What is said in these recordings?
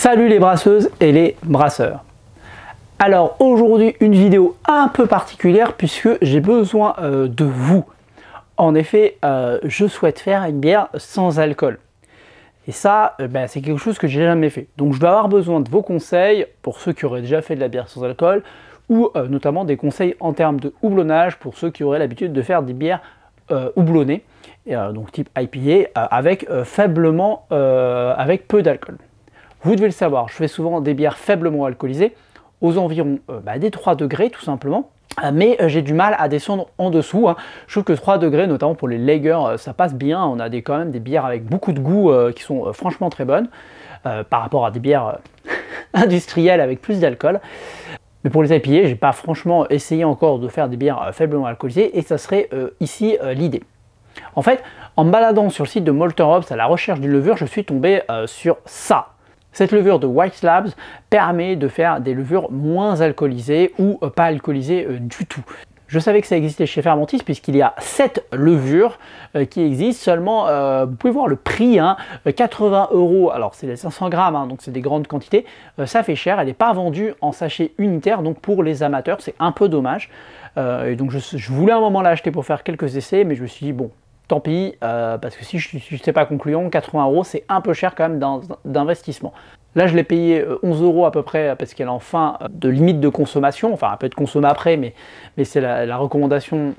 Salut les brasseuses et les brasseurs. Alors aujourd'hui une vidéo un peu particulière puisque j'ai besoin de vous. En effet, je souhaite faire une bière sans alcool. Et ça, c'est quelque chose que j'ai jamais fait. Donc je vais avoir besoin de vos conseils pour ceux qui auraient déjà fait de la bière sans alcool ou notamment des conseils en termes de houblonnage pour ceux qui auraient l'habitude de faire des bières houblonnées, donc type IPA, avec peu d'alcool. Vous devez le savoir, je fais souvent des bières faiblement alcoolisées, aux environs des 3 degrés tout simplement, mais j'ai du mal à descendre en dessous. Je trouve que 3 degrés, notamment pour les lagers, ça passe bien. On a quand même des bières avec beaucoup de goût qui sont franchement très bonnes, par rapport à des bières industrielles avec plus d'alcool. Mais pour les IPA, j'ai pas franchement essayé encore de faire des bières faiblement alcoolisées, et ça serait ici l'idée. En fait, en me baladant sur le site de Malter Hops à la recherche d'une levure, je suis tombé sur ça. Cette levure de White Labs permet de faire des levures moins alcoolisées ou pas alcoolisées du tout. Je savais que ça existait chez Fermentis puisqu'il y a 7 levures qui existent, seulement vous pouvez voir le prix, 80 €, alors c'est les 500 grammes, donc c'est des grandes quantités, ça fait cher, elle n'est pas vendue en sachet unitaire, donc pour les amateurs c'est un peu dommage. Et donc je voulais à un moment l'acheter pour faire quelques essais, mais je me suis dit bon, tant pis, parce que si je ne sais pas concluant, 80 € c'est un peu cher quand même d'investissement. Là je l'ai payé 11 € à peu près parce qu'elle est en fin de limite de consommation, enfin elle peut être consommée après, mais c'est la recommandation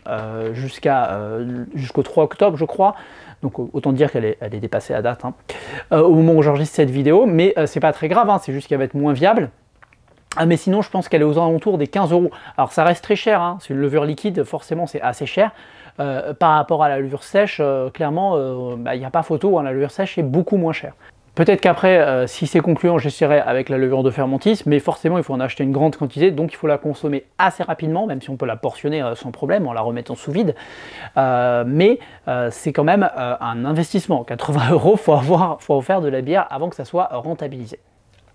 jusqu'au 3 octobre je crois. Donc autant dire qu'elle est dépassée à date au moment où j'enregistre cette vidéo, mais c'est pas très grave, c'est juste qu'elle va être moins viable. Mais sinon je pense qu'elle est aux alentours des 15 €. Alors ça reste très cher, c'est une levure liquide, forcément c'est assez cher. Par rapport à la levure sèche, clairement, il n'y a pas photo, la levure sèche est beaucoup moins chère. Peut-être qu'après, si c'est concluant, j'essaierai avec la levure de Fermentis, mais forcément il faut en acheter une grande quantité, donc il faut la consommer assez rapidement, même si on peut la portionner sans problème en la remettant sous vide. Mais c'est quand même un investissement. 80 €, faut faire de la bière avant que ça soit rentabilisé.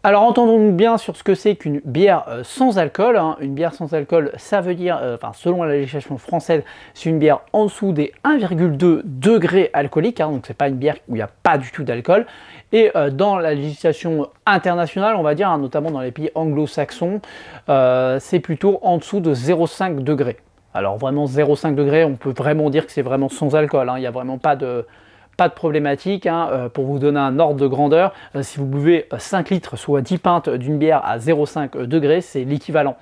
Alors entendons-nous bien sur ce que c'est qu'une bière sans alcool. Une bière sans alcool, ça veut dire, selon la législation française, c'est une bière en dessous des 1,2 degrés alcooliques, donc c'est pas une bière où il n'y a pas du tout d'alcool. Et dans la législation internationale, on va dire, notamment dans les pays anglo-saxons, c'est plutôt en dessous de 0,5 degrés. Alors vraiment 0,5 degrés, on peut vraiment dire que c'est vraiment sans alcool, il n'y a vraiment pas de problématique. Pour vous donner un ordre de grandeur, si vous buvez 5 litres, soit 10 pintes d'une bière à 0,5 degrés, c'est l'équivalent.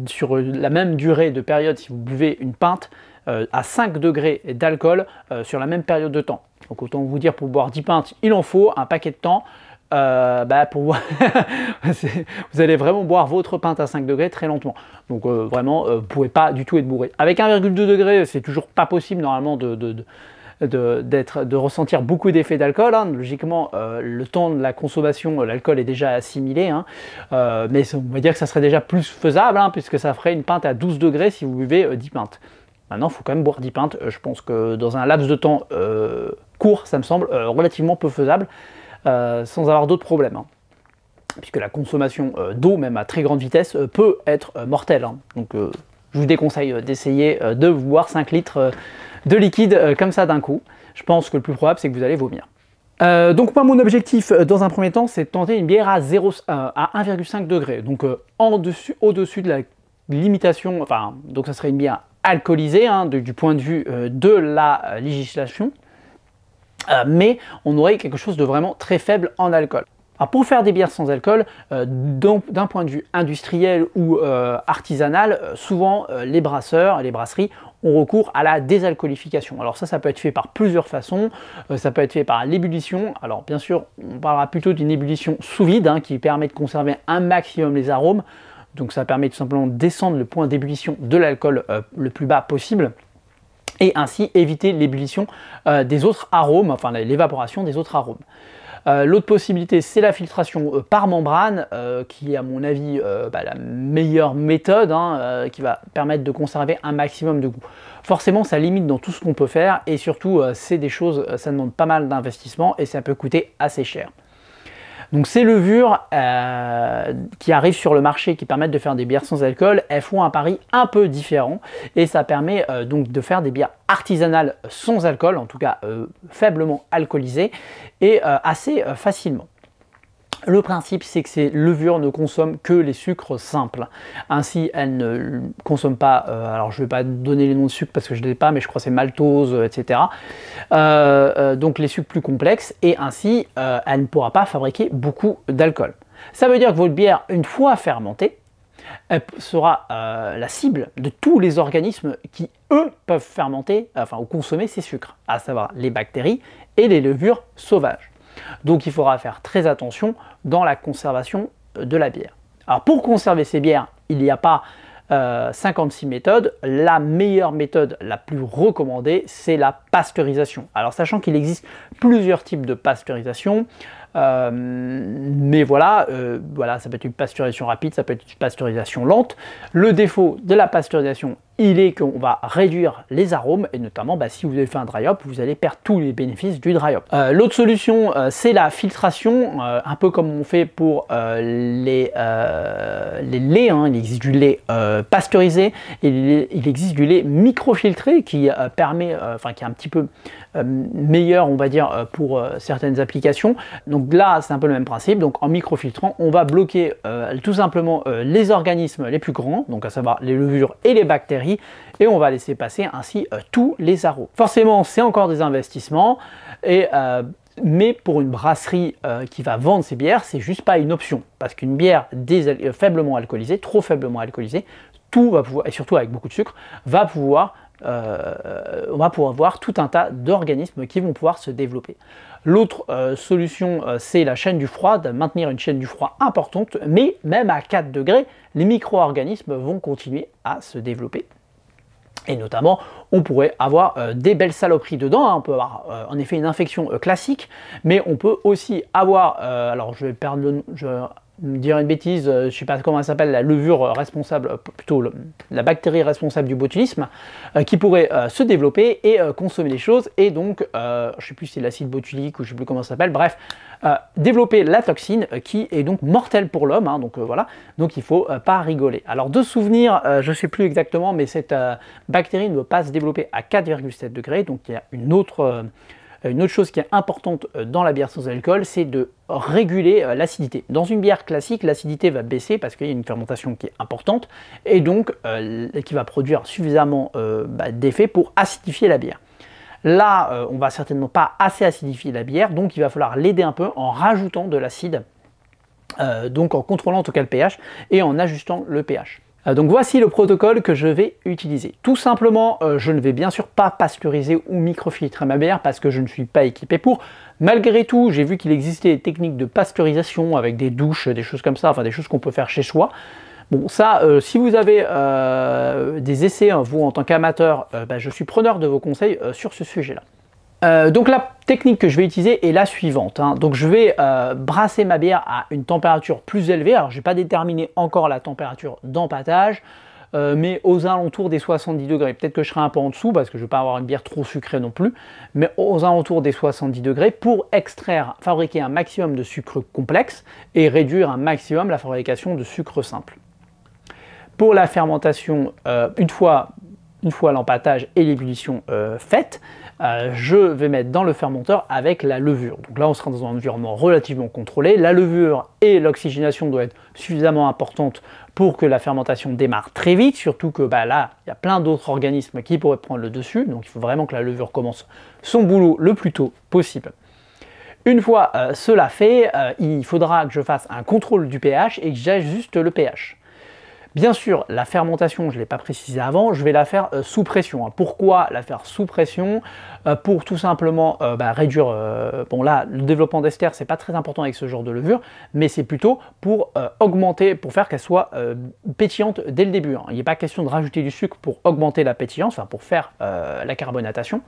Sur la même durée de période, si vous buvez une pinte à 5 degrés d'alcool sur la même période de temps. Donc autant vous dire, pour boire 10 pintes, il en faut un paquet de temps. Vous allez vraiment boire votre pinte à 5 degrés très lentement. Donc vraiment, vous ne pouvez pas du tout être bourré. Avec 1,2 degrés, c'est toujours pas possible normalement de ressentir beaucoup d'effets d'alcool. Logiquement, le temps de la consommation, l'alcool est déjà assimilé, mais on va dire que ça serait déjà plus faisable, puisque ça ferait une pinte à 12 degrés si vous buvez 10 pintes. Maintenant, il faut quand même boire 10 pintes. Je pense que dans un laps de temps court, ça me semble relativement peu faisable, sans avoir d'autres problèmes. Puisque la consommation d'eau, même à très grande vitesse, peut être mortelle. Donc je vous déconseille d'essayer de boire 5 litres de liquide comme ça d'un coup. Je pense que le plus probable, c'est que vous allez vomir. Donc moi, mon objectif dans un premier temps, c'est de tenter une bière à 1,5 degrés. Donc au-dessus de la limitation, donc ça serait une bière alcoolisée du point de vue de la législation, mais on aurait quelque chose de vraiment très faible en alcool. Alors pour faire des bières sans alcool, d'un point de vue industriel ou artisanal, souvent les brasseurs et les brasseries ont recours à la désalcoolification. Alors ça peut être fait par plusieurs façons. Ça peut être fait par l'ébullition. Alors bien sûr, on parlera plutôt d'une ébullition sous vide qui permet de conserver un maximum les arômes. Donc ça permet tout simplement de descendre le point d'ébullition de l'alcool le plus bas possible, et ainsi éviter l'ébullition des autres arômes, l'évaporation des autres arômes. L'autre possibilité, c'est la filtration par membrane, qui est à mon avis la meilleure méthode, qui va permettre de conserver un maximum de goût. Forcément, ça limite dans tout ce qu'on peut faire, et surtout, c'est des choses, ça demande pas mal d'investissement et ça peut coûter assez cher. Donc ces levures qui arrivent sur le marché, qui permettent de faire des bières sans alcool, elles font un pari un peu différent, et ça permet donc de faire des bières artisanales sans alcool, en tout cas faiblement alcoolisées, et assez facilement. Le principe, c'est que ces levures ne consomment que les sucres simples. Ainsi, elles ne consomment pas, alors je ne vais pas donner les noms de sucres parce que je ne les ai pas, mais je crois que c'est maltose, etc. Donc les sucres plus complexes, et ainsi, elle ne pourra pas fabriquer beaucoup d'alcool. Ça veut dire que votre bière, une fois fermentée, elle sera la cible de tous les organismes qui, eux, peuvent fermenter, enfin, ou consommer ces sucres, à savoir les bactéries et les levures sauvages. Donc il faudra faire très attention dans la conservation de la bière. Alors pour conserver ces bières, il n'y a pas 56 méthodes. La meilleure méthode, la plus recommandée, c'est la pasteurisation. Alors sachant qu'il existe plusieurs types de pasteurisation, mais voilà, ça peut être une pasteurisation rapide, ça peut être une pasteurisation lente. Le défaut de la pasteurisation, il est qu'on va réduire les arômes, et notamment si vous avez fait un dry hop, vous allez perdre tous les bénéfices du dry hop. L'autre solution, c'est la filtration, un peu comme on fait pour les laits. Il existe du lait pasteurisé, et il existe du lait microfiltré qui permet, qui est un petit peu meilleur, on va dire, pour certaines applications. Donc là, c'est un peu le même principe. Donc en microfiltrant, on va bloquer tout simplement les organismes les plus grands, donc à savoir les levures et les bactéries, et on va laisser passer ainsi tous les arômes. Forcément, c'est encore des investissements, mais pour une brasserie qui va vendre ses bières, c'est juste pas une option, parce qu'une bière faiblement alcoolisée, trop faiblement alcoolisée, tout va pouvoir, et surtout avec beaucoup de sucre, on va pouvoir voir tout un tas d'organismes qui vont pouvoir se développer. L'autre solution, c'est la chaîne du froid, de maintenir une chaîne du froid importante, mais même à 4 degrés, les micro-organismes vont continuer à se développer. Et notamment, on pourrait avoir des belles saloperies dedans, hein. On peut avoir en effet une infection classique, mais on peut aussi avoir, alors je vais perdre le nom, je vais dire une bêtise, je ne sais pas comment elle s'appelle, la levure responsable, plutôt la bactérie responsable du botulisme, qui pourrait se développer et consommer les choses, et donc, je ne sais plus si c'est l'acide botulique ou je ne sais plus comment ça s'appelle, bref, développer la toxine qui est donc mortelle pour l'homme, hein, donc voilà, donc il ne faut pas rigoler. Alors de souvenir, je ne sais plus exactement, mais cette bactérie ne doit pas se développer à 4,7 degrés, donc il y a une autre chose qui est importante dans la bière sans alcool, c'est de réguler l'acidité. Dans une bière classique, l'acidité va baisser parce qu'il y a une fermentation qui est importante, et donc qui va produire suffisamment d'effet pour acidifier la bière. Là, on va certainement pas assez acidifier la bière, donc il va falloir l'aider un peu en rajoutant de l'acide, donc en contrôlant en tout cas le pH et en ajustant le pH. Donc voici le protocole que je vais utiliser. Tout simplement, je ne vais bien sûr pas pasteuriser ou microfiltrer ma bière parce que je ne suis pas équipé pour. Malgré tout, j'ai vu qu'il existait des techniques de pasteurisation avec des douches, des choses comme ça, enfin des choses qu'on peut faire chez soi. Bon, ça, si vous avez des essais, hein, vous en tant qu'amateur, je suis preneur de vos conseils sur ce sujet-là. Donc la technique que je vais utiliser est la suivante, hein. Donc je vais brasser ma bière à une température plus élevée. Alors je n'ai pas déterminé encore la température d'empâtage, mais aux alentours des 70 degrés. Peut-être que je serai un peu en dessous parce que je ne vais pas avoir une bière trop sucrée non plus, mais aux alentours des 70 degrés pour fabriquer un maximum de sucre complexe et réduire un maximum la fabrication de sucre simple. Pour la fermentation, une fois l'empâtage et l'ébullition faites, je vais mettre dans le fermenteur avec la levure. Donc là, on sera dans un environnement relativement contrôlé. La levure et l'oxygénation doivent être suffisamment importantes pour que la fermentation démarre très vite, surtout que là, il y a plein d'autres organismes qui pourraient prendre le dessus. Donc il faut vraiment que la levure commence son boulot le plus tôt possible. Une fois cela fait, il faudra que je fasse un contrôle du pH et que j'ajuste le pH. Bien sûr, la fermentation, je ne l'ai pas précisé avant, je vais la faire sous pression. Pourquoi la faire sous pression? Pour tout simplement réduire... bon là, le développement d'ester, c'est pas très important avec ce genre de levure, mais c'est plutôt pour augmenter, pour faire qu'elle soit pétillante dès le début. Il n'est pas question de rajouter du sucre pour augmenter la pétillance, enfin pour faire la carbonatation.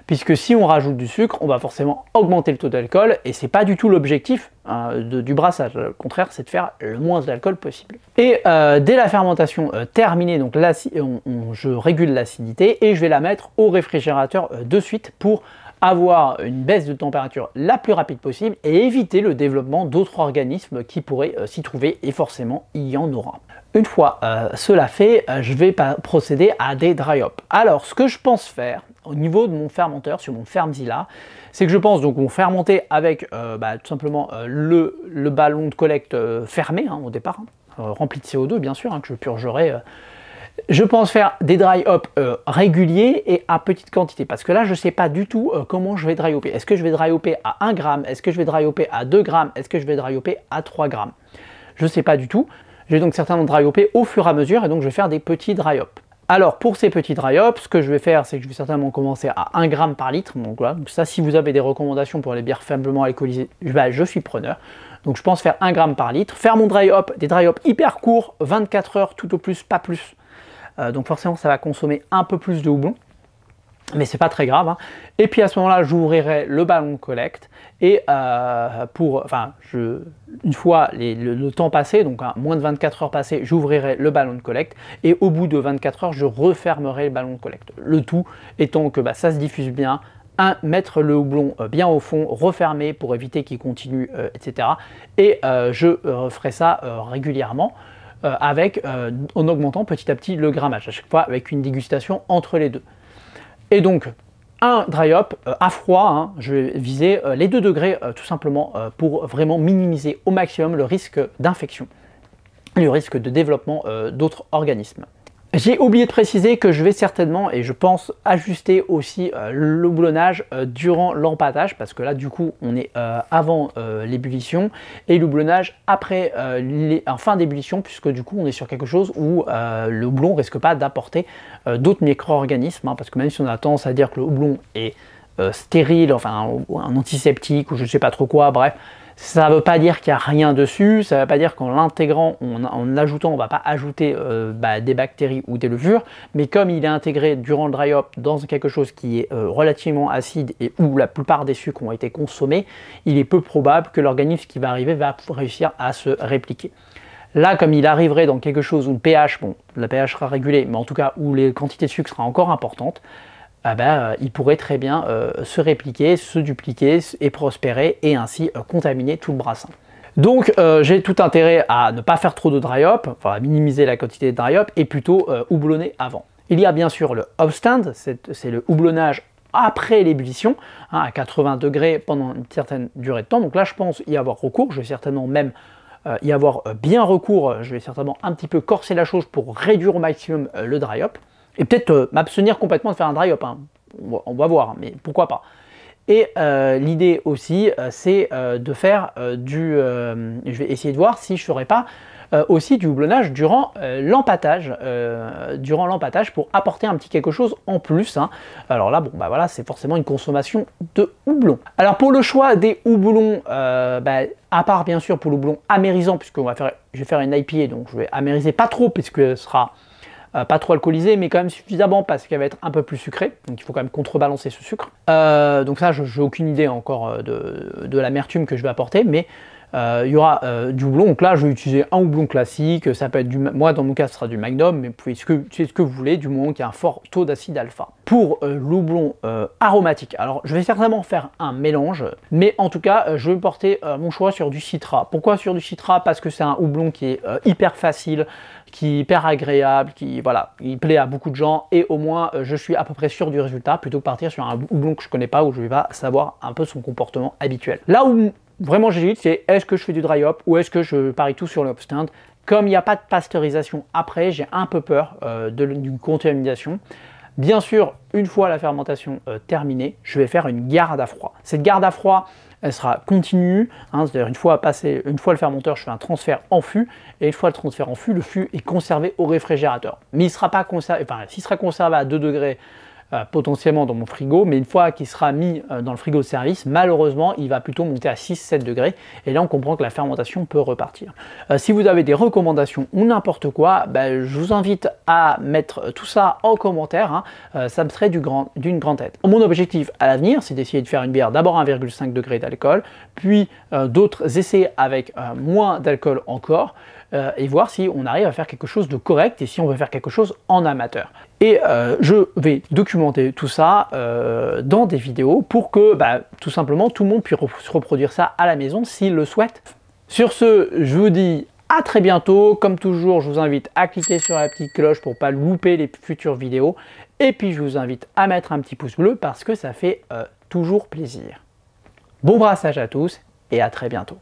Puisque si on rajoute du sucre, on va forcément augmenter le taux d'alcool, et c'est pas du tout l'objectif du brassage. Au contraire, c'est de faire le moins d'alcool possible. Et dès la fermentation terminée, donc je régule l'acidité et je vais la mettre au réfrigérateur de suite pour avoir une baisse de température la plus rapide possible et éviter le développement d'autres organismes qui pourraient s'y trouver, et forcément il y en aura. Une fois cela fait, je vais procéder à des dry hop. Alors ce que je pense faire au niveau de mon fermenteur sur mon Fermzilla, c'est que je pense donc mon fermenter avec tout simplement le ballon de collecte fermé au départ, rempli de CO2 bien sûr, que je purgerai. Je pense faire des dry hop réguliers et à petite quantité, parce que là je ne sais pas du tout comment je vais dry hopper. Est-ce que je vais dry hopper à 1 gramme? Est-ce que je vais dry hopper à 2 grammes? Est-ce que je vais dry hopper à 3 grammes? Je ne sais pas du tout. Je vais donc certainement dry hopper au fur et à mesure, et donc je vais faire des petits dry hop. Alors pour ces petits dry hop, ce que je vais faire, c'est que je vais certainement commencer à 1 gramme par litre. Donc voilà, donc ça, si vous avez des recommandations pour les bières faiblement alcoolisées, je suis preneur. Donc je pense faire 1 gramme par litre. Faire mon dry hop, des dry hop hyper courts, 24 heures tout au plus, pas plus. Donc forcément ça va consommer un peu plus de houblon, mais c'est pas très grave. Et puis à ce moment-là, j'ouvrirai le ballon de collecte et une fois le temps passé, donc moins de 24 heures passées, j'ouvrirai le ballon de collecte et au bout de 24 heures, je refermerai le ballon de collecte. Le tout étant que ça se diffuse bien, mettre le houblon bien au fond, refermer pour éviter qu'il continue, etc. Et je ferai ça régulièrement. En augmentant petit à petit le grammage, à chaque fois avec une dégustation entre les deux. Et donc, un dry hop à froid, je vais viser les 2 degrés tout simplement pour vraiment minimiser au maximum le risque d'infection, le risque de développement d'autres organismes. J'ai oublié de préciser que je vais certainement, et je pense, ajuster aussi l'houblonnage durant l'empâtage, parce que là du coup on est avant l'ébullition, et l'houblonnage après en fin d'ébullition, puisque du coup on est sur quelque chose où le houblon ne risque pas d'apporter d'autres micro-organismes, parce que même si on a tendance à dire que le houblon est stérile, enfin un antiseptique ou je ne sais pas trop quoi, bref, ça ne veut pas dire qu'il n'y a rien dessus, ça ne veut pas dire qu'en l'intégrant, en l'ajoutant, on ne va pas ajouter des bactéries ou des levures, mais comme il est intégré durant le dry hop dans quelque chose qui est relativement acide et où la plupart des sucres ont été consommés, il est peu probable que l'organisme qui va arriver va réussir à se répliquer. Là, comme il arriverait dans quelque chose où le pH, la pH sera régulée, mais en tout cas où les quantités de sucre seront encore importantes, il pourrait très bien se répliquer, se dupliquer et prospérer et ainsi contaminer tout le brassin. Donc j'ai tout intérêt à ne pas faire trop de dry hop, enfin à minimiser la quantité de dry hop et plutôt houblonner avant. Il y a bien sûr le hop stand, c'est le houblonnage après l'ébullition, à 80 degrés pendant une certaine durée de temps. Donc là je pense y avoir recours, je vais certainement même y avoir bien recours, je vais certainement un petit peu corser la chose pour réduire au maximum le dry hop. Et peut-être m'abstenir complètement de faire un dry hop, on va voir, mais pourquoi pas. Et l'idée aussi, c'est de faire je vais essayer de voir si je ne ferai pas aussi du houblonnage durant l'empâtage, pour apporter un petit quelque chose en plus. Alors là, voilà, c'est forcément une consommation de houblon. Alors pour le choix des houblons, à part bien sûr pour le houblon amérisant, puisque je vais faire une IPA, donc je vais amériser pas trop, puisque ce sera pas trop alcoolisé, mais quand même suffisamment parce qu'elle va être un peu plus sucrée, donc il faut quand même contrebalancer ce sucre. Donc ça, je n'ai aucune idée encore de l'amertume que je vais apporter, mais il y aura du houblon. Donc là, je vais utiliser un houblon classique, ça peut être moi dans mon cas, ce sera du Magnum, mais vous pouvez utiliser ce que vous voulez, du moment qu'il y a un fort taux d'acide alpha. Pour l'houblon aromatique, alors je vais certainement faire un mélange, mais en tout cas, je vais porter mon choix sur du Citra. Pourquoi sur du Citra? Parce que c'est un houblon qui est hyper facile, qui est hyper agréable, il plaît à beaucoup de gens, et au moins je suis à peu près sûr du résultat, plutôt que partir sur un houblon que je connais pas, où je vais pas savoir un peu son comportement habituel. Là où vraiment j'hésite, c'est est-ce que je fais du dry hop ou est-ce que je parie tout sur le hop stand. Comme il n'y a pas de pasteurisation après, j'ai un peu peur d'une contamination. Bien sûr, une fois la fermentation terminée, je vais faire une garde à froid. Cette garde à froid, elle sera continue, c'est-à-dire une fois le fermenteur, je fais un transfert en fût, et une fois le transfert en fût, le fût est conservé au réfrigérateur. Mais il ne sera pas conservé, s'il sera conservé à 2 degrés potentiellement dans mon frigo, mais une fois qu'il sera mis dans le frigo de service, malheureusement, il va plutôt monter à 6-7 degrés, et là on comprend que la fermentation peut repartir. Si vous avez des recommandations ou n'importe quoi, je vous invite à mettre tout ça en commentaire, ça me serait d'une grande aide. Mon objectif à l'avenir, c'est d'essayer de faire une bière d'abord 1,5 degré d'alcool, puis d'autres essais avec moins d'alcool encore, et voir si on arrive à faire quelque chose de correct et si on veut faire quelque chose en amateur. Et je vais documenter tout ça dans des vidéos pour que tout simplement tout le monde puisse reproduire ça à la maison s'il le souhaite. Sur ce, je vous dis à très bientôt. Comme toujours, je vous invite à cliquer sur la petite cloche pour ne pas louper les futures vidéos. Et puis je vous invite à mettre un petit pouce bleu parce que ça fait toujours plaisir. Bon brassage à tous et à très bientôt.